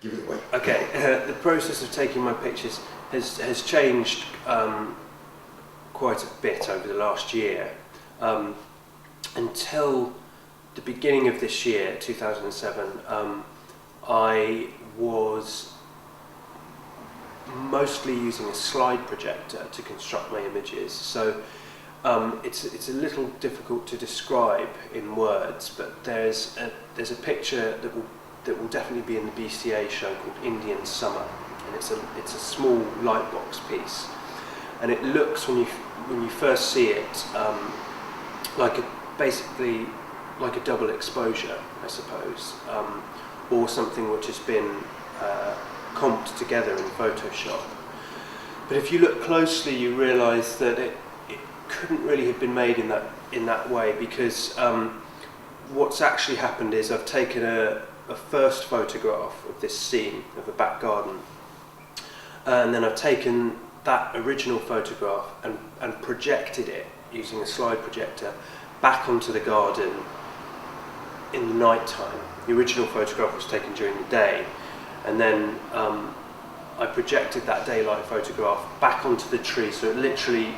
give it away. Okay, the process of taking my pictures has changed quite a bit over the last year. Until the beginning of this year, 2007, I was mostly using a slide projector to construct my images. So it's a little difficult to describe in words, but there's a picture that will definitely be in the BCA show called Indian Summer, and it's a small lightbox piece, and it looks, when you first see it, basically like a double exposure, I suppose, or something which has been comped together in Photoshop. But if you look closely, you realise that it couldn't really have been made in that way, because what's actually happened is I've taken a first photograph of this scene of a back garden, and then I've taken that original photograph and projected it using a slide projector back onto the garden in the night time. The original photograph was taken during the day, and then I projected that daylight photograph back onto the tree, so it literally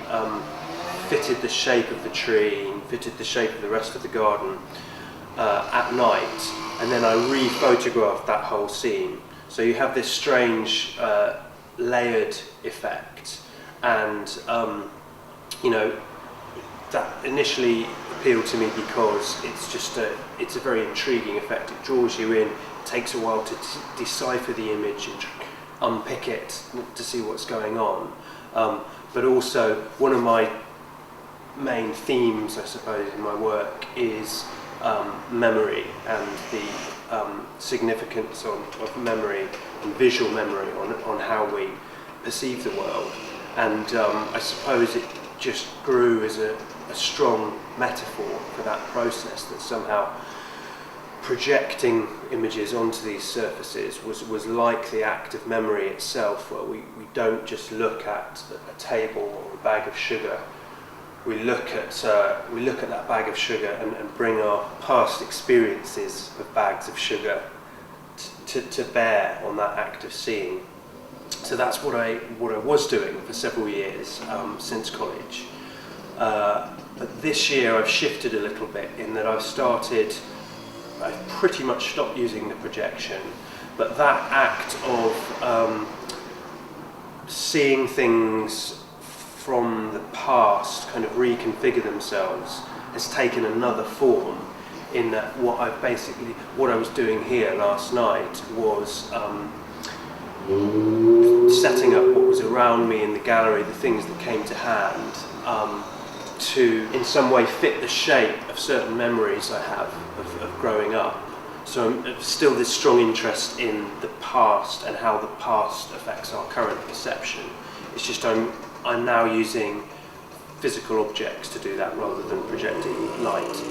fitted the shape of the tree and fitted the shape of the rest of the garden at night, and then I re-photographed that whole scene. So you have this strange layered effect, and that initially appealed to me because it's a very intriguing effect. It draws you in. It takes a while to decipher the image and unpick it to see what's going on. But also, one of my main themes, I suppose, in my work is memory and the significance of memory and visual memory on how we perceive the world. And I suppose it just grew as a strong metaphor for that process, that somehow projecting images onto these surfaces was like the act of memory itself, where we don't just look at a table or a bag of sugar. We look at that bag of sugar and bring our past experiences of bags of sugar to bear on that act of seeing. So that's what I was doing for several years since college. But this year I've shifted a little bit, in that I've pretty much stopped using the projection, but that act of seeing things from the past kind of reconfigure themselves has taken another form, in that what I was doing here last night was setting up what was around me in the gallery, the things that came to hand, to in some way fit the shape of certain memories I have of growing up. So still this strong interest in the past and how the past affects our current perception. It's just I'm now using physical objects to do that rather than projecting light.